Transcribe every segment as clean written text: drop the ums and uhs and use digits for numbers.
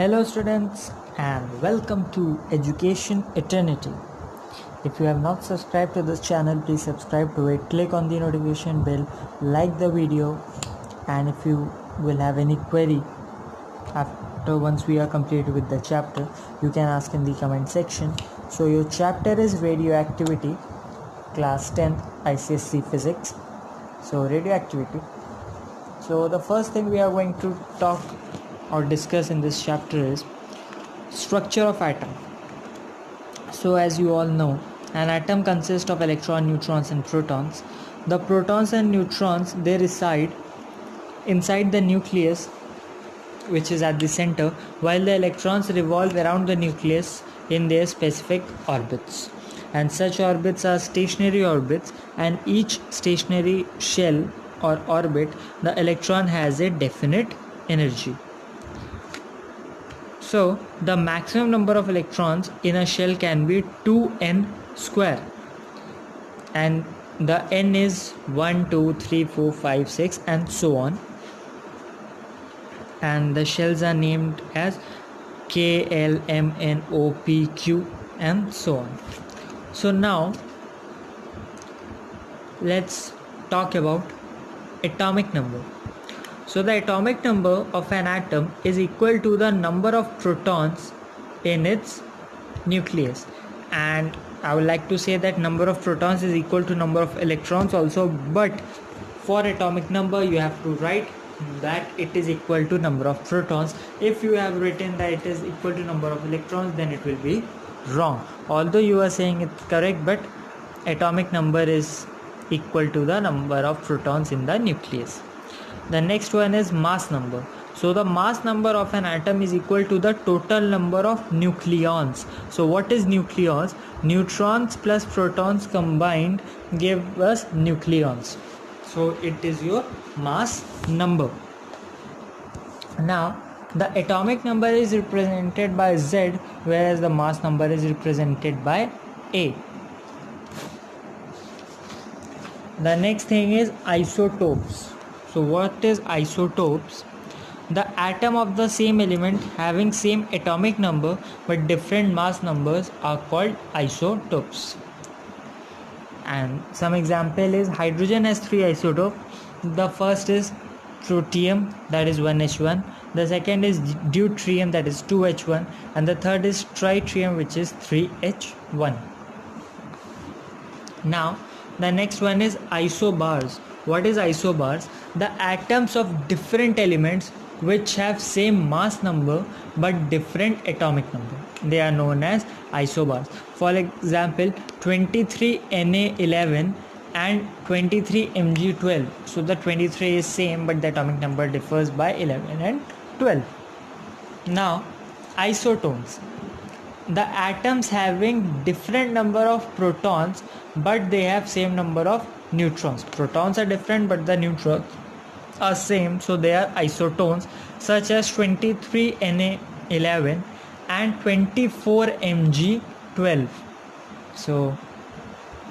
Hello students and welcome to Education Eternity. If you have not subscribed to this channel, please subscribe to it. Click on the notification bell, like the video, and if you will have any query once we are completed with the chapter, you can ask in the comment section. So your chapter is radioactivity, class 10 ICSE physics. So radioactivity. So the first thing we are going to talk or discuss in this chapter is structure of atom. So as you all know, an atom consists of electrons, neutrons and protons. The protons and neutrons, they reside inside the nucleus, which is at the center, while the electrons revolve around the nucleus in their specific orbits. And such orbits are stationary orbits, and each stationary shell or orbit, the electron has a definite energy. So the maximum number of electrons in a shell can be 2n square, and the n is 1, 2, 3, 4, 5, 6 and so on, and the shells are named as K, L, M, N, O, P, Q and so on. So now let's talk about atomic number. So the atomic number of an atom is equal to the number of protons in its nucleus, and I would like to say that number of protons is equal to number of electrons also, but for atomic number you have to write that it is equal to number of protons. If you have written that it is equal to number of electrons, then it will be wrong. Although you are saying it's correct, but atomic number is equal to the number of protons in the nucleus. The next one is mass number. So the mass number of an atom is equal to the total number of nucleons. So what is nucleons? Neutrons plus protons combined give us nucleons. So it is your mass number. Now the atomic number is represented by Z, whereas the mass number is represented by A. The next thing is isotopes. So what is isotopes? The atom of the same element having same atomic number but different mass numbers are called isotopes. And some example is hydrogen has 3 isotopes. The first is tritium, that is 1H1. The second is deuterium, that is 2H1. And the third is tritium, which is 3H1. Now the next one is isobars. What is isobars? The atoms of different elements which have same mass number but different atomic number. They are known as isobars. For example, 23Na11 and 23Mg12. So the 23 is same but the atomic number differs by 11 and 12. Now isotones. The atoms having different number of protons but they have same number of neutrons. Protons are different but the neutrons are same, so they are isotones, such as 23Na11 and 24Mg12. So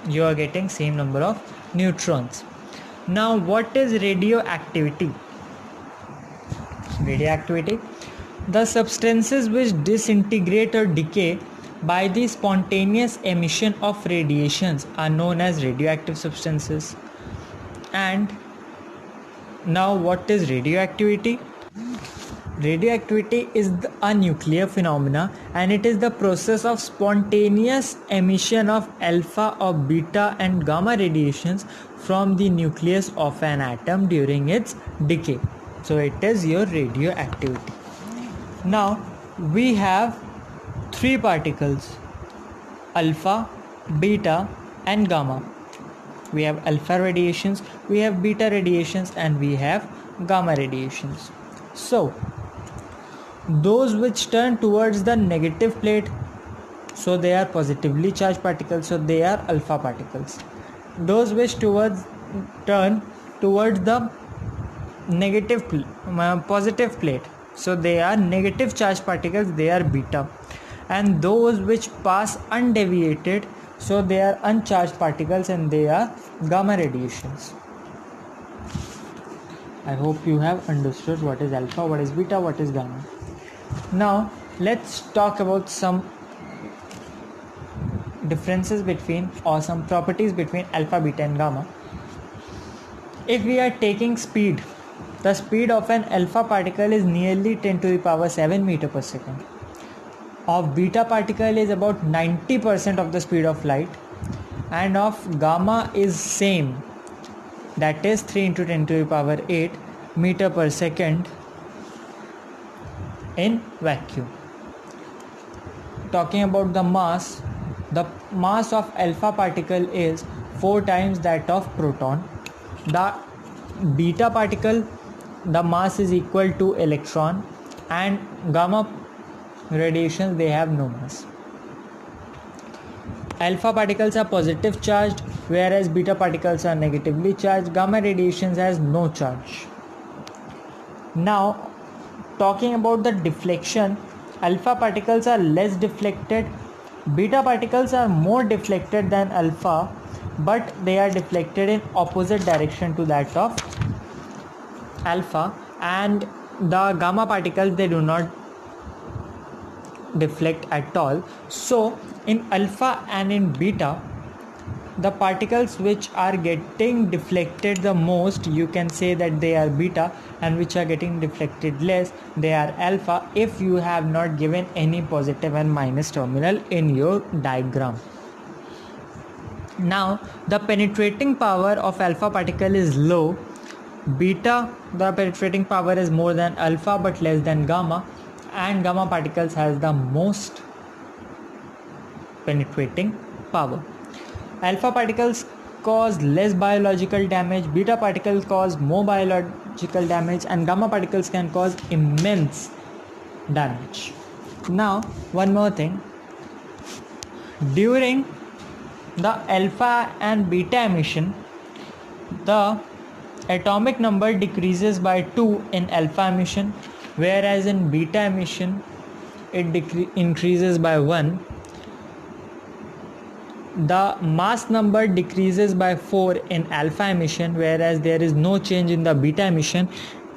you are getting same number of neutrons. Now what is radioactivity? Radioactivity, the substances which disintegrate or decay by the spontaneous emission of radiations are known as radioactive substances. And now what is radioactivity? Radioactivity is a nuclear phenomena, and it is the process of spontaneous emission of alpha or beta and gamma radiations from the nucleus of an atom during its decay. So it is your radioactivity. Now we have 3 particles: alpha, beta and gamma. We have alpha radiations, we have beta radiations and we have gamma radiations. So those which turn towards the negative plate, so they are positively charged particles, so they are alpha particles. Those which turn towards the positive plate, so they are negative charged particles, they are beta. And those which pass undeviated, so they are uncharged particles and they are gamma radiations. I hope you have understood what is alpha, what is beta, what is gamma. Now let's talk about some differences between or some properties between alpha, beta and gamma. If we are taking speed, the speed of an alpha particle is nearly 10 to the power 7 meter per second. Of beta particle is about 90% of the speed of light, and of gamma is same, that is 3 into 10 to the power 8 meter per second in vacuum. Talking about the mass of alpha particle is 4 times that of proton. The beta particle, the mass is equal to electron, and gamma radiations, they have no mass. Alpha particles are positive charged, whereas beta particles are negatively charged. Gamma radiations has no charge. Now, talking about the deflection, alpha particles are less deflected, beta particles are more deflected than alpha, but they are deflected in opposite direction to that of alpha, and the gamma particles, they do not deflect at all. So in alpha and in beta, the particles which are getting deflected the most, you can say that they are beta, and which are getting deflected less, they are alpha, if you have not given any positive and minus terminal in your diagram. Now the penetrating power of alpha particle is low. Beta, the penetrating power is more than alpha but less than gamma, and gamma particles has the most penetrating power. Alpha particles cause less biological damage, beta particles cause more biological damage, and gamma particles can cause immense damage. Now one more thing, during the alpha and beta emission, the atomic number decreases by 2 in alpha emission, whereas in beta emission it increases by 1. The mass number decreases by 4 in alpha emission, whereas there is no change in the beta emission,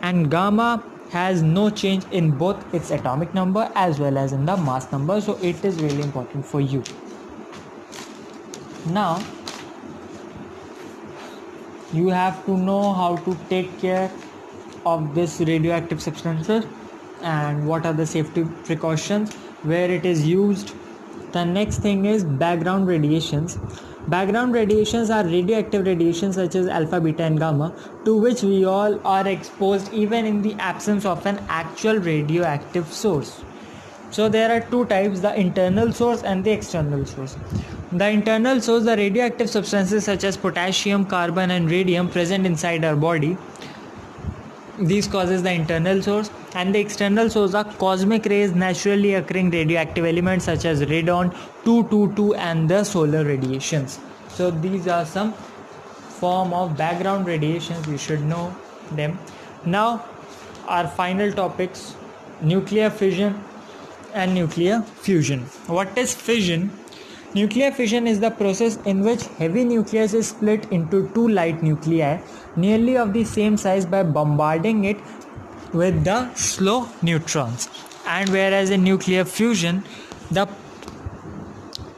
and gamma has no change in both its atomic number as well as in the mass number. So it is really important for you. Now you have to know how to take care of this radioactive substances and what are the safety precautions, where it is used. The next thing is background radiations. Background radiations are radioactive radiations such as alpha, beta and gamma, to which we all are exposed even in the absence of an actual radioactive source. So there are two types, the internal source and the external source. The internal source, the radioactive substances such as potassium, carbon and radium present inside our body. These causes the internal source, and the external source are cosmic rays, naturally occurring radioactive elements such as radon 222 and the solar radiations. So these are some form of background radiations, you should know them. Now our final topics, nuclear fission and nuclear fusion. What is fission? Nuclear fission is the process in which heavy nucleus is split into two light nuclei nearly of the same size by bombarding it with the slow neutrons. And whereas in nuclear fusion, the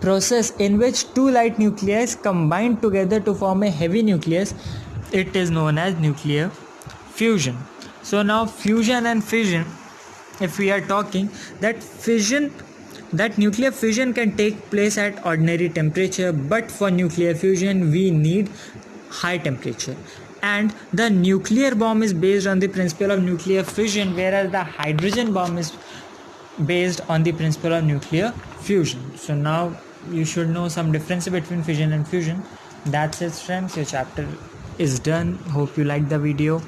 process in which two light nuclei combine together to form a heavy nucleus, it is known as nuclear fusion. So now fusion and fission, if we are talking that fission, that nuclear fission can take place at ordinary temperature, but for nuclear fusion we need high temperature. And the nuclear bomb is based on the principle of nuclear fission, whereas the hydrogen bomb is based on the principle of nuclear fusion. So now you should know some difference between fission and fusion. That's it friends, your chapter is done. Hope you liked the video.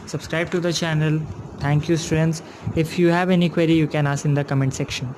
Subscribe to the channel. Thank you friends. If you have any query, you can ask in the comment section.